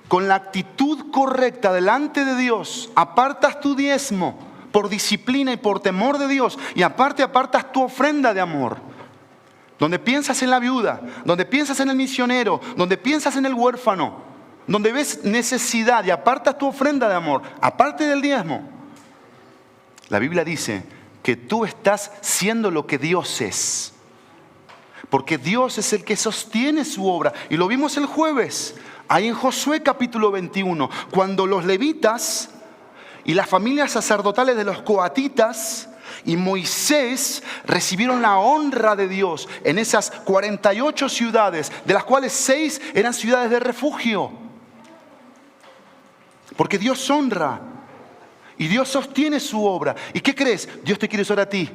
con la actitud correcta delante de Dios, apartas tu diezmo por disciplina y por temor de Dios. Y aparte apartas tu ofrenda de amor. Donde piensas en la viuda, donde piensas en el misionero, donde piensas en el huérfano, donde ves necesidad y apartas tu ofrenda de amor, aparte del diezmo. La Biblia dice que tú estás siendo lo que Dios es. Porque Dios es el que sostiene su obra. Y lo vimos el jueves, ahí en Josué capítulo 21, cuando los levitas y las familias sacerdotales de los coatitas y Moisés recibieron la honra de Dios en esas 48 ciudades, de las cuales 6 eran ciudades de refugio. Porque Dios honra y Dios sostiene su obra. ¿Y qué crees? Dios te quiere usar a ti.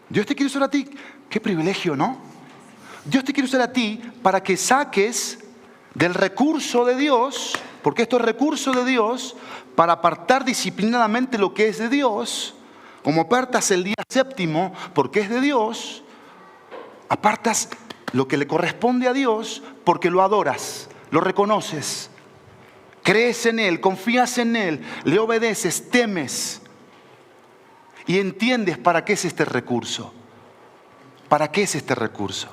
Dios te quiere usar a ti. Qué privilegio, ¿no? Dios te quiere usar a ti para que saques del recurso de Dios, porque esto es recurso de Dios, para apartar disciplinadamente lo que es de Dios. Como apartas el día séptimo, porque es de Dios, apartas lo que le corresponde a Dios, porque lo adoras, lo reconoces, crees en Él, confías en Él, le obedeces, temes y entiendes para qué es este recurso. ¿Para qué es este recurso?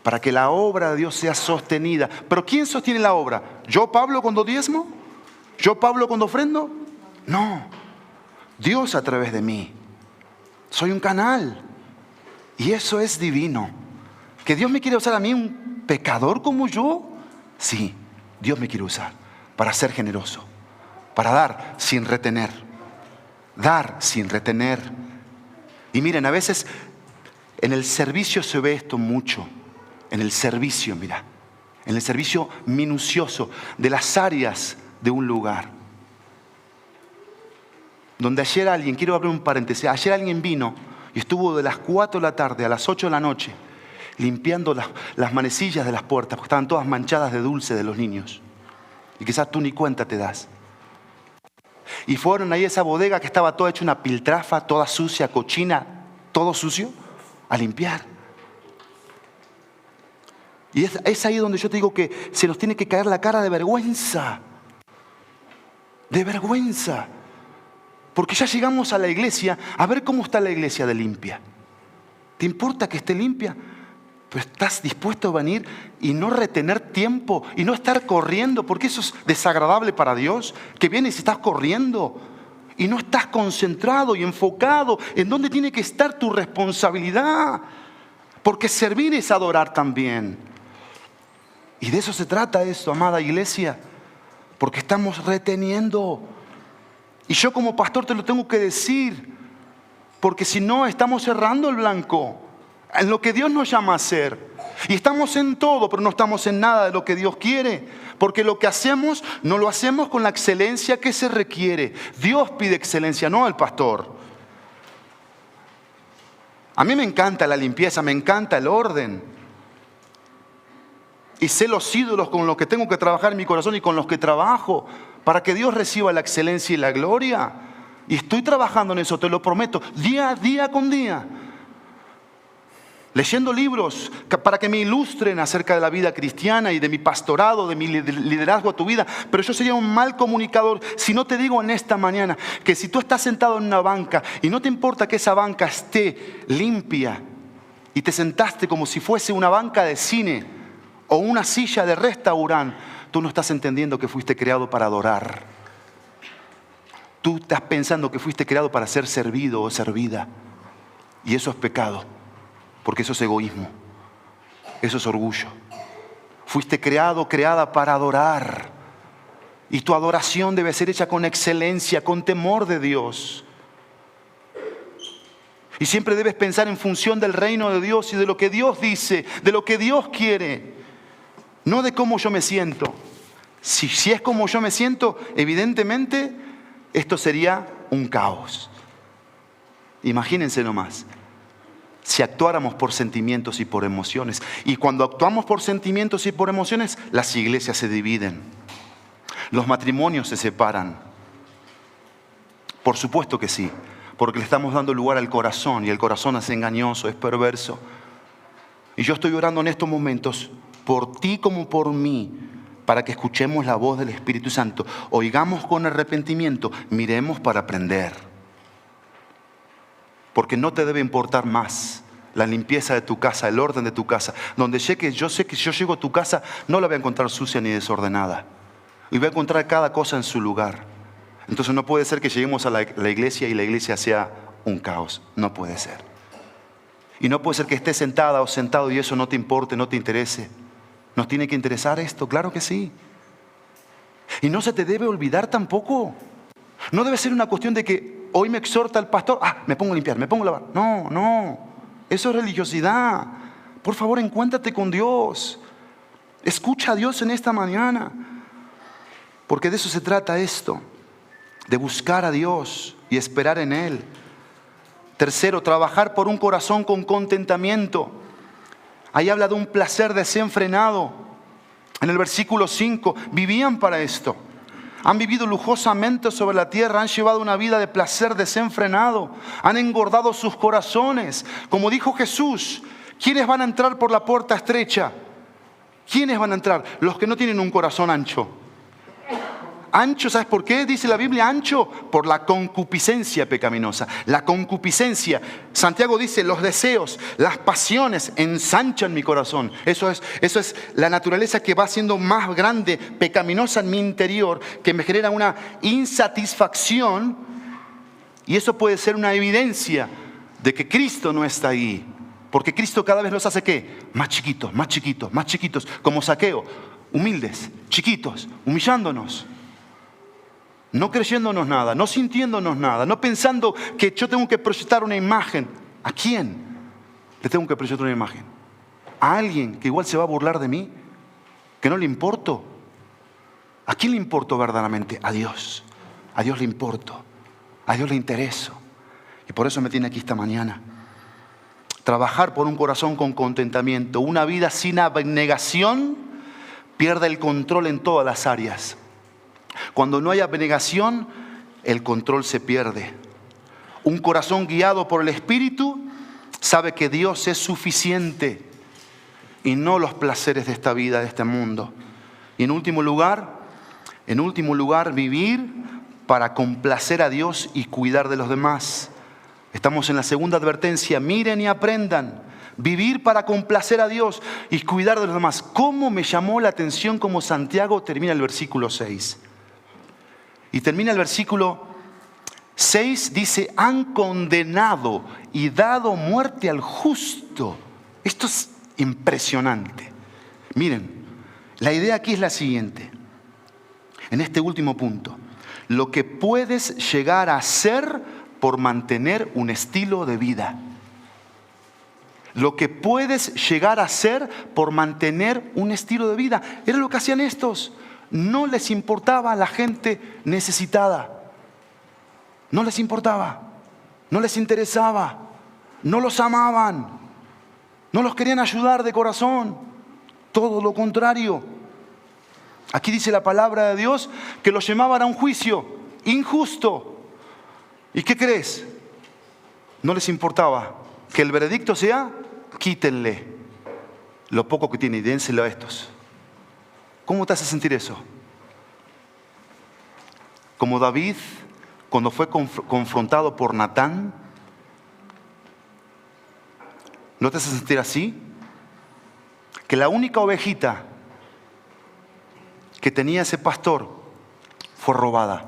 Para que la obra de Dios sea sostenida. ¿Pero quién sostiene la obra? ¿Yo, Pablo, cuando diezmo? ¿Yo, Pablo, cuando ofrendo? No. Dios a través de mí. Soy un canal. Y eso es divino. ¿Que Dios me quiere usar a mí, un pecador como yo? Sí, Dios me quiere usar para ser generoso. Para dar sin retener. Dar sin retener. Y miren, a veces en el servicio se ve esto mucho. En el servicio, mira. En el servicio minucioso de las áreas de un lugar. Donde ayer alguien, quiero abrir un paréntesis, ayer alguien vino y estuvo de las 4 de la tarde a las 8 de la noche limpiando las manecillas de las puertas, porque estaban todas manchadas de dulce de los niños. Y quizás tú ni cuenta te das. Y fueron ahí a esa bodega que estaba toda hecha una piltrafa, toda sucia, cochina, todo sucio, a limpiar. Y es ahí donde yo te digo que se nos tiene que caer la cara de vergüenza. De vergüenza. Porque ya llegamos a la iglesia a ver cómo está la iglesia de limpia. ¿Te importa que esté limpia? Pero estás dispuesto a venir y no retener tiempo y no estar corriendo, porque eso es desagradable para Dios. Que vienes y estás corriendo y no estás concentrado y enfocado en dónde tiene que estar tu responsabilidad. Porque servir es adorar también. Y de eso se trata esto, amada iglesia. Porque estamos reteniendo. Y yo como pastor te lo tengo que decir. Porque si no, estamos cerrando el blanco en lo que Dios nos llama a hacer. Y estamos en todo, pero no estamos en nada de lo que Dios quiere. Porque lo que hacemos, no lo hacemos con la excelencia que se requiere. Dios pide excelencia, no el pastor. A mí me encanta la limpieza, me encanta el orden. Y sé los ídolos con los que tengo que trabajar en mi corazón y con los que trabajo, para que Dios reciba la excelencia y la gloria. Y estoy trabajando en eso, te lo prometo, día con día. Leyendo libros para que me ilustren acerca de la vida cristiana y de mi pastorado, de mi liderazgo a tu vida. Pero yo sería un mal comunicador si no te digo en esta mañana que si tú estás sentado en una banca y no te importa que esa banca esté limpia y te sentaste como si fuese una banca de cine o una silla de restaurante, tú no estás entendiendo que fuiste creado para adorar. Tú estás pensando que fuiste creado para ser servido o servida. Y eso es pecado, porque eso es egoísmo. Eso es orgullo. Fuiste creada para adorar. Y tu adoración debe ser hecha con excelencia, con temor de Dios. Y siempre debes pensar en función del reino de Dios y de lo que Dios dice, de lo que Dios quiere. No de cómo yo me siento. Si es como yo me siento, evidentemente esto sería un caos. Imagínense nomás, si actuáramos por sentimientos y por emociones. Y cuando actuamos por sentimientos y por emociones, las iglesias se dividen. Los matrimonios se separan. Por supuesto que sí, porque le estamos dando lugar al corazón y el corazón es engañoso, es perverso. Y yo estoy orando en estos momentos por ti como por mí, para que escuchemos la voz del Espíritu Santo, oigamos con arrepentimiento, miremos para aprender. Porque no te debe importar más la limpieza de tu casa, el orden de tu casa. Donde yo sé que si yo llego a tu casa, no la voy a encontrar sucia ni desordenada. Y voy a encontrar cada cosa en su lugar. Entonces no puede ser que lleguemos a la iglesia y la iglesia sea un caos. No puede ser. Y no puede ser que estés sentada o sentado y eso no te importe, no te interese. ¿Nos tiene que interesar esto? Claro que sí. Y no se te debe olvidar tampoco. No debe ser una cuestión de que hoy me exhorta el pastor, me pongo a limpiar, me pongo a lavar. No. Eso es religiosidad. Por favor, encuéntrate con Dios. Escucha a Dios en esta mañana. Porque de eso se trata esto. De buscar a Dios y esperar en Él. Tercero, trabajar por un corazón con contentamiento. Ahí habla de un placer desenfrenado. En el versículo 5, vivían para esto. Han vivido lujosamente sobre la tierra, han llevado una vida de placer desenfrenado, han engordado sus corazones. Como dijo Jesús, ¿quiénes van a entrar por la puerta estrecha? ¿Quiénes van a entrar? Los que no tienen un corazón ancho. Ancho, ¿sabes por qué? Dice la Biblia ancho, por la concupiscencia pecaminosa. La concupiscencia, Santiago dice, los deseos, las pasiones ensanchan mi corazón. Eso es la naturaleza que va siendo más grande, pecaminosa en mi interior, que me genera una insatisfacción. Y eso puede ser una evidencia de que Cristo no está ahí. Porque Cristo cada vez los hace ¿qué? Más chiquitos, más chiquitos, más chiquitos. Como Zaqueo, humildes, chiquitos, humillándonos. No creyéndonos nada, no sintiéndonos nada, no pensando que yo tengo que proyectar una imagen. ¿A quién le tengo que proyectar una imagen? ¿A alguien que igual se va a burlar de mí? ¿Que no le importo? ¿A quién le importo verdaderamente? A Dios. A Dios le importo. A Dios le intereso. Y por eso me tiene aquí esta mañana. Trabajar por un corazón con contentamiento. Una vida sin abnegación pierde el control en todas las áreas. Cuando no hay abnegación, el control se pierde. Un corazón guiado por el Espíritu sabe que Dios es suficiente y no los placeres de esta vida, de este mundo. Y en último lugar, vivir para complacer a Dios y cuidar de los demás. Estamos en la segunda advertencia. Miren y aprendan. Vivir para complacer a Dios y cuidar de los demás. ¿Cómo me llamó la atención cómo Santiago termina el versículo 6? Y termina el versículo 6, dice, han condenado y dado muerte al justo. Esto es impresionante. Miren, la idea aquí es la siguiente. En este último punto, lo que puedes llegar a hacer por mantener un estilo de vida. Lo que puedes llegar a hacer por mantener un estilo de vida. Era lo que hacían estos. No les importaba a la gente necesitada. No les importaba. No les interesaba. No los amaban. No los querían ayudar de corazón. Todo lo contrario. Aquí dice la palabra de Dios que los llamaban a un juicio injusto. ¿Y qué crees? No les importaba que el veredicto sea, quítenle lo poco que tiene y dénselo a estos. ¿Cómo te hace sentir eso? Como David, cuando fue confrontado por Natán, ¿no te hace sentir así? Que la única ovejita que tenía ese pastor fue robada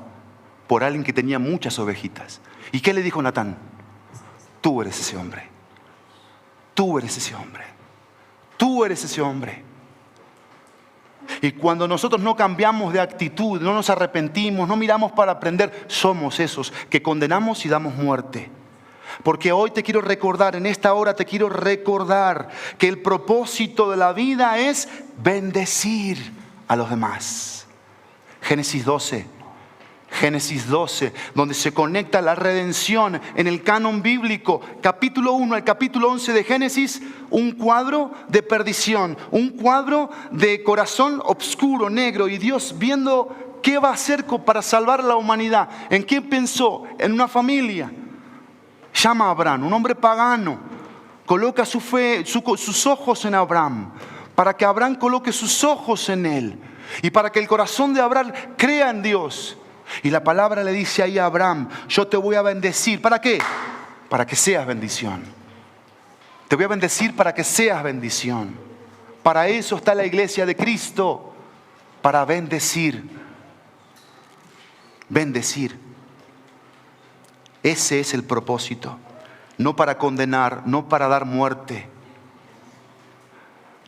por alguien que tenía muchas ovejitas. ¿Y qué le dijo Natán? Tú eres ese hombre. Tú eres ese hombre. Tú eres ese hombre. Y cuando nosotros no cambiamos de actitud, no nos arrepentimos, no miramos para aprender, somos esos que condenamos y damos muerte. Porque hoy te quiero recordar, en esta hora te quiero recordar que el propósito de la vida es bendecir a los demás. Génesis 12, donde se conecta la redención en el canon bíblico, capítulo 1 al capítulo 11 de Génesis, un cuadro de perdición, un cuadro de corazón oscuro, negro, y Dios viendo qué va a hacer para salvar a la humanidad. ¿En quién pensó? En una familia. Llama a Abraham, un hombre pagano, coloca su fe, sus ojos en Abraham, para que Abraham coloque sus ojos en él, y para que el corazón de Abraham crea en Dios. Y la palabra le dice ahí a Abraham, yo te voy a bendecir. ¿Para qué? Para que seas bendición. Te voy a bendecir para que seas bendición. Para eso está la iglesia de Cristo. Para bendecir. Bendecir. Ese es el propósito. No para condenar, no para dar muerte.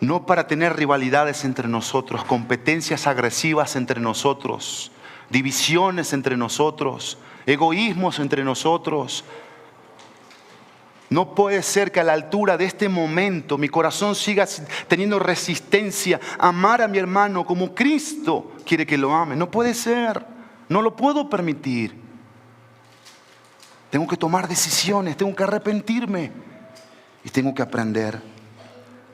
No para tener rivalidades entre nosotros, competencias agresivas entre nosotros, divisiones entre nosotros, egoísmos entre nosotros. No puede ser que a la altura de este momento mi corazón siga teniendo resistencia a amar a mi hermano como Cristo quiere que lo ame. No puede ser, no lo puedo permitir. Tengo que tomar decisiones, tengo que arrepentirme y tengo que aprender.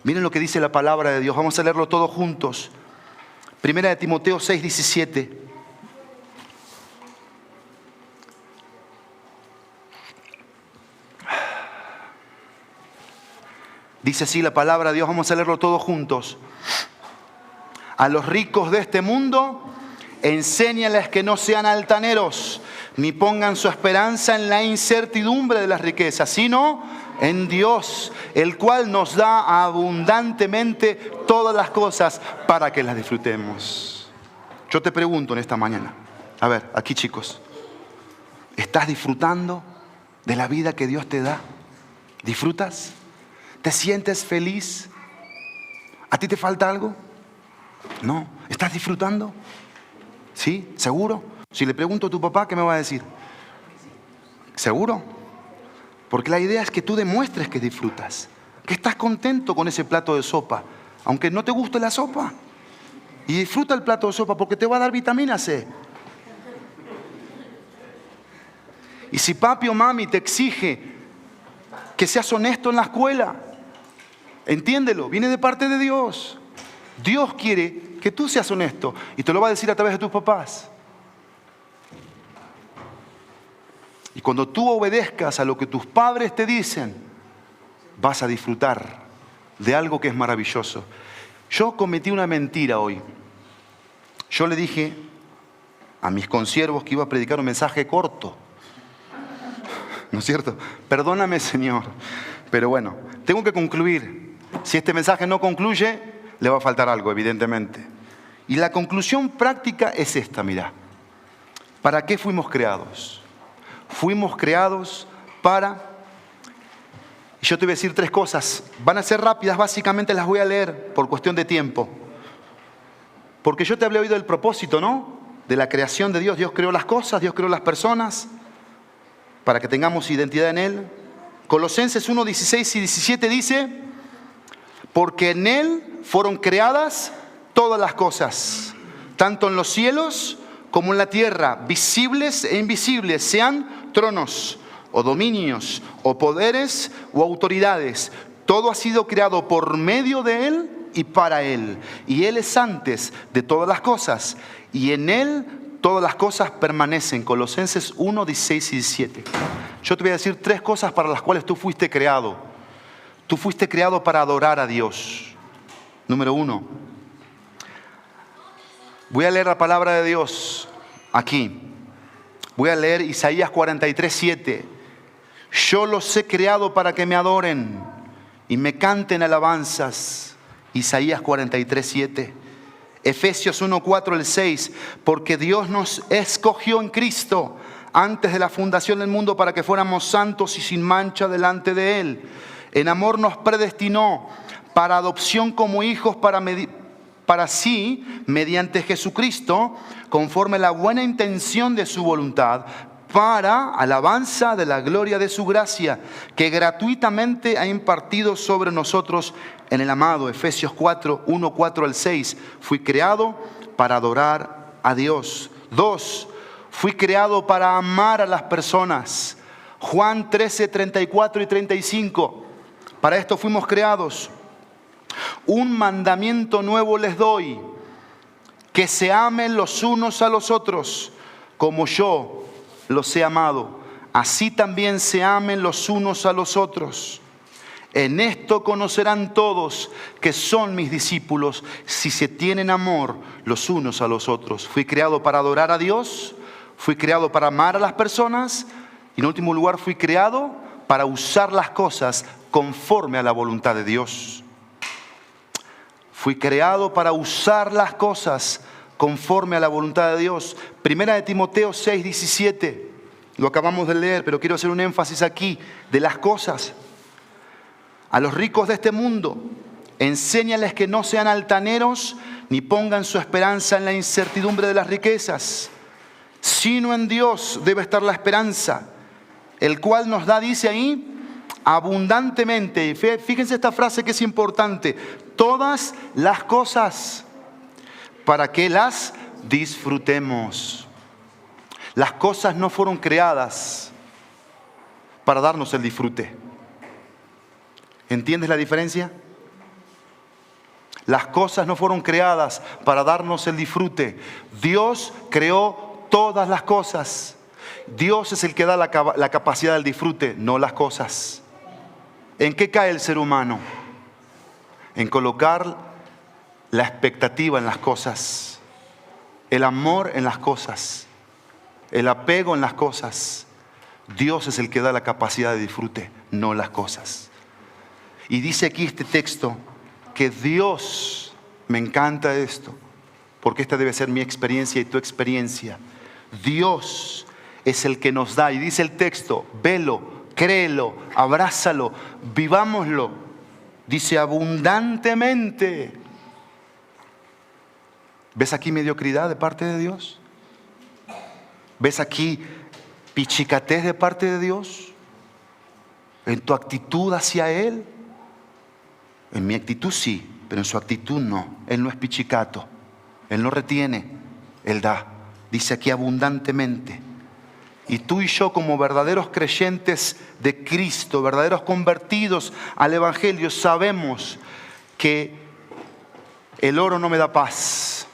Miren lo que dice la palabra de Dios. Vamos a leerlo todos juntos. Primera de Timoteo 6:17. Dice así la palabra de Dios. Vamos a leerlo todos juntos. A los ricos de este mundo, enséñales que no sean altaneros, ni pongan su esperanza en la incertidumbre de las riquezas, sino en Dios, el cual nos da abundantemente todas las cosas para que las disfrutemos. Yo te pregunto en esta mañana, a ver, aquí chicos, ¿estás disfrutando de la vida que Dios te da? ¿Disfrutas? ¿Te sientes feliz? ¿A ti te falta algo? No. ¿Estás disfrutando? ¿Sí? ¿Seguro? Si le pregunto a tu papá, ¿qué me va a decir? ¿Seguro? Porque la idea es que tú demuestres que disfrutas, que estás contento con ese plato de sopa, aunque no te guste la sopa. Y disfruta el plato de sopa porque te va a dar vitamina C. Y si papi o mami te exige que seas honesto en la escuela, entiéndelo, viene de parte de Dios. Dios quiere que tú seas honesto y te lo va a decir a través de tus papás. Y cuando tú obedezcas a lo que tus padres te dicen, vas a disfrutar de algo que es maravilloso. Yo cometí una mentira hoy. Yo le dije a mis consiervos que iba a predicar un mensaje corto. ¿No es cierto? Perdóname, Señor. Pero bueno, tengo que concluir. Si este mensaje no concluye, le va a faltar algo, evidentemente. Y la conclusión práctica es esta, mirá. ¿Para qué fuimos creados? Fuimos creados para... Y yo te voy a decir 3 cosas. Van a ser rápidas, básicamente las voy a leer por cuestión de tiempo. Porque yo te hablé oído del propósito, ¿no? De la creación de Dios. Dios creó las cosas, Dios creó las personas, para que tengamos identidad en Él. Colosenses 1, 16 y 17 dice: porque en Él fueron creadas todas las cosas, tanto en los cielos como en la tierra, visibles e invisibles, sean tronos o dominios o poderes o autoridades. Todo ha sido creado por medio de Él y para Él. Y Él es antes de todas las cosas. Y en Él todas las cosas permanecen. Colosenses 1, 16 y 17. Yo te voy a decir 3 cosas para las cuales tú fuiste creado. Tú fuiste creado para adorar a Dios. Número 1. Voy a leer la palabra de Dios aquí. Voy a leer Isaías 43, 7. Yo los he creado para que me adoren y me canten alabanzas. Isaías 43, 7. Efesios 1, 4 al 6. Porque Dios nos escogió en Cristo antes de la fundación del mundo para que fuéramos santos y sin mancha delante de Él. En amor nos predestinó para adopción como hijos para sí, mediante Jesucristo, conforme a la buena intención de su voluntad, para alabanza de la gloria de su gracia, que gratuitamente ha impartido sobre nosotros en el amado. Efesios 4, 1, 4 al 6. Fui creado para adorar a Dios. 2. Fui creado para amar a las personas. Juan 13, 34 y 35. Para esto fuimos creados. Un mandamiento nuevo les doy, que se amen los unos a los otros, como yo los he amado. Así también se amen los unos a los otros. En esto conocerán todos que son mis discípulos, si se tienen amor los unos a los otros. Fui creado para adorar a Dios, fui creado para amar a las personas y en último lugar fui creado para usar las cosas conforme a la voluntad de Dios. Fui creado para usar las cosas conforme a la voluntad de Dios. Primera de Timoteo 6, 17. Lo acabamos de leer, pero quiero hacer un énfasis aquí de las cosas. A los ricos de este mundo, enséñales que no sean altaneros ni pongan su esperanza en la incertidumbre de las riquezas, sino en Dios debe estar la esperanza, el cual nos da, dice ahí, abundantemente. Fíjense esta frase que es importante: todas las cosas, para que las disfrutemos. Las cosas no fueron creadas para darnos el disfrute. ¿Entiendes la diferencia? Las cosas no fueron creadas para darnos el disfrute. Dios creó todas las cosas. Dios es el que da la capacidad del disfrute, no las cosas. ¿En qué cae el ser humano? En colocar la expectativa en las cosas, el amor en las cosas, el apego en las cosas. Dios es el que da la capacidad de disfrute, no las cosas. Y dice aquí este texto que Dios, me encanta esto, porque esta debe ser mi experiencia y tu experiencia. Dios es el que nos da, y dice el texto, velo, créelo, abrázalo, vivámoslo. Dice abundantemente. ¿Ves aquí mediocridad de parte de Dios? ¿Ves aquí pichicatez de parte de Dios? ¿En tu actitud hacia Él? En mi actitud sí, pero en su actitud no. Él no es pichicato. Él no retiene, Él da. Dice aquí abundantemente. Y tú y yo, como verdaderos creyentes de Cristo, verdaderos convertidos al Evangelio, sabemos que el oro no me da paz.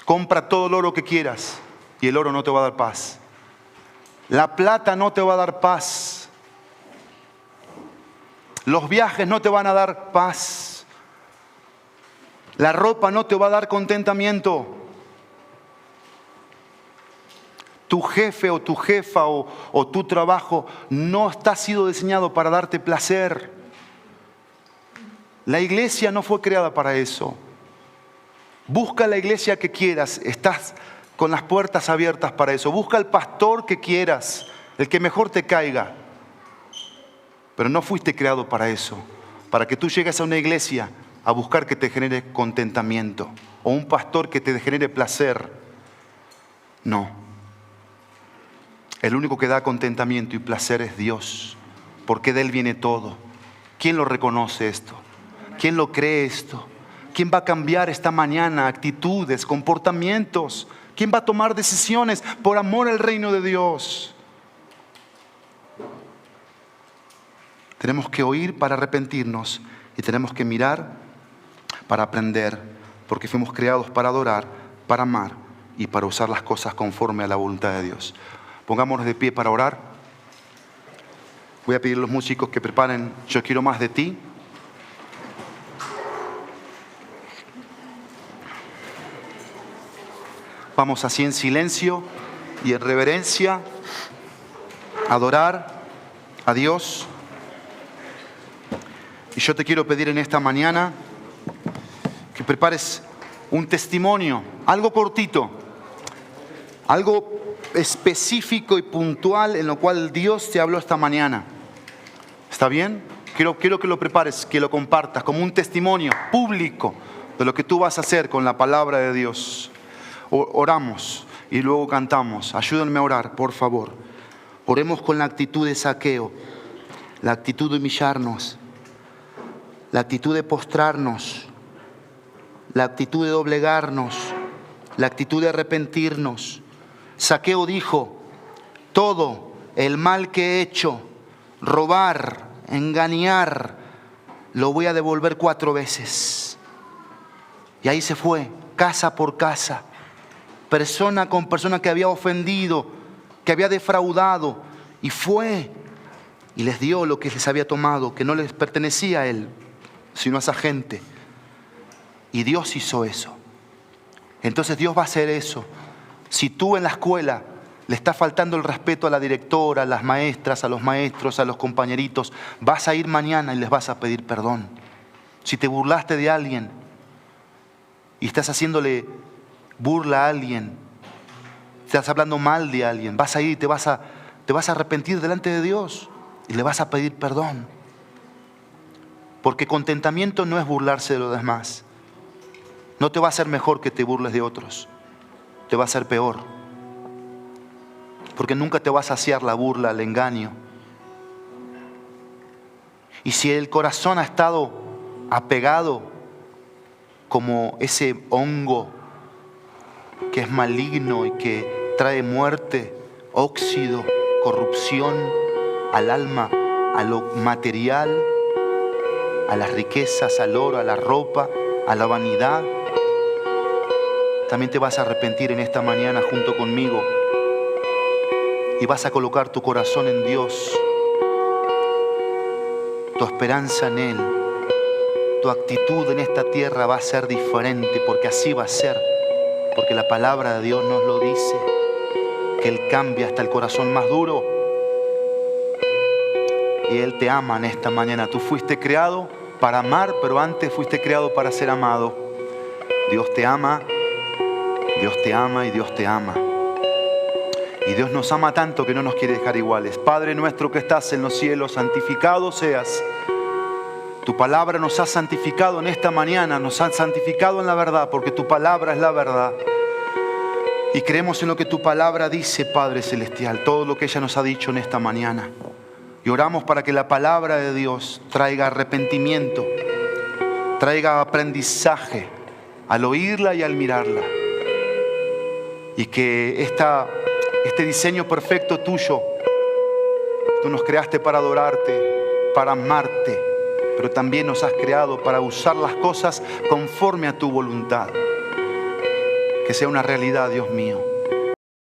Compra todo el oro que quieras y el oro no te va a dar paz. La plata no te va a dar paz. Los viajes no te van a dar paz. La ropa no te va a dar contentamiento. Tu jefe o tu jefa o tu trabajo no está sido diseñado para darte placer. La iglesia no fue creada para eso. Busca la iglesia que quieras, estás con las puertas abiertas para eso. Busca el pastor que quieras, el que mejor te caiga. Pero no fuiste creado para eso, para que tú llegues a una iglesia a buscar que te genere contentamiento o un pastor que te genere placer. No. El único que da contentamiento y placer es Dios, porque de Él viene todo. ¿Quién lo reconoce esto? ¿Quién lo cree esto? ¿Quién va a cambiar esta mañana actitudes, comportamientos? ¿Quién va a tomar decisiones por amor al reino de Dios? Tenemos que oír para arrepentirnos y tenemos que mirar para aprender, porque fuimos creados para adorar, para amar y para usar las cosas conforme a la voluntad de Dios. Pongámonos de pie para orar. Voy a pedir a los músicos que preparen Yo quiero más de ti. Vamos así en silencio y en reverencia a adorar a Dios. Y yo te quiero pedir en esta mañana que prepares un testimonio, algo cortito, algo específico y puntual en lo cual Dios te habló esta mañana. ¿Está bien? Quiero que lo prepares, que lo compartas como un testimonio público de lo que tú vas a hacer con la palabra de Dios. Oramos y luego cantamos. Ayúdenme a orar, por favor. Oremos con la actitud de Zaqueo, la actitud de humillarnos, la actitud de postrarnos, la actitud de doblegarnos, la actitud de arrepentirnos. Zaqueo dijo: todo el mal que he hecho, robar, engañar, lo voy a devolver 4 veces. Y ahí se fue, casa por casa, persona con persona que había ofendido, que había defraudado, y fue y les dio lo que les había tomado, que no les pertenecía a él, sino a esa gente. Y Dios hizo eso. Entonces Dios va a hacer eso. Si tú en la escuela le está faltando el respeto a la directora, a las maestras, a los maestros, a los compañeritos, vas a ir mañana y les vas a pedir perdón. Si te burlaste de alguien y estás haciéndole burla a alguien, estás hablando mal de alguien, vas a ir y te vas a arrepentir delante de Dios y le vas a pedir perdón. Porque contentamiento no es burlarse de los demás. No te va a hacer mejor que te burles de otros. Te va a hacer peor. Porque nunca te va a saciar la burla, el engaño. Y si el corazón ha estado apegado como ese hongo que es maligno y que trae muerte, óxido, corrupción al alma, a lo material, a las riquezas, al oro, a la ropa, a la vanidad. También te vas a arrepentir en esta mañana junto conmigo y vas a colocar tu corazón en Dios, tu esperanza en Él. Tu actitud en esta tierra va a ser diferente, porque así va a ser, porque la palabra de Dios nos lo dice, que Él cambia hasta el corazón más duro y Él te ama en esta mañana. Tú fuiste creado para amar, pero antes fuiste creado para ser amado. Dios te ama, Dios te ama y Dios te ama. Y Dios nos ama tanto que no nos quiere dejar iguales. Padre nuestro que estás en los cielos, santificado seas. Tu palabra nos ha santificado en esta mañana, nos ha santificado en la verdad, porque tu palabra es la verdad. Y creemos en lo que tu palabra dice, Padre Celestial, todo lo que ella nos ha dicho en esta mañana. Y oramos para que la palabra de Dios traiga arrepentimiento, traiga aprendizaje al oírla y al mirarla. Y que este diseño perfecto tuyo, tú nos creaste para adorarte, para amarte, pero también nos has creado para usar las cosas conforme a tu voluntad. Que sea una realidad, Dios mío.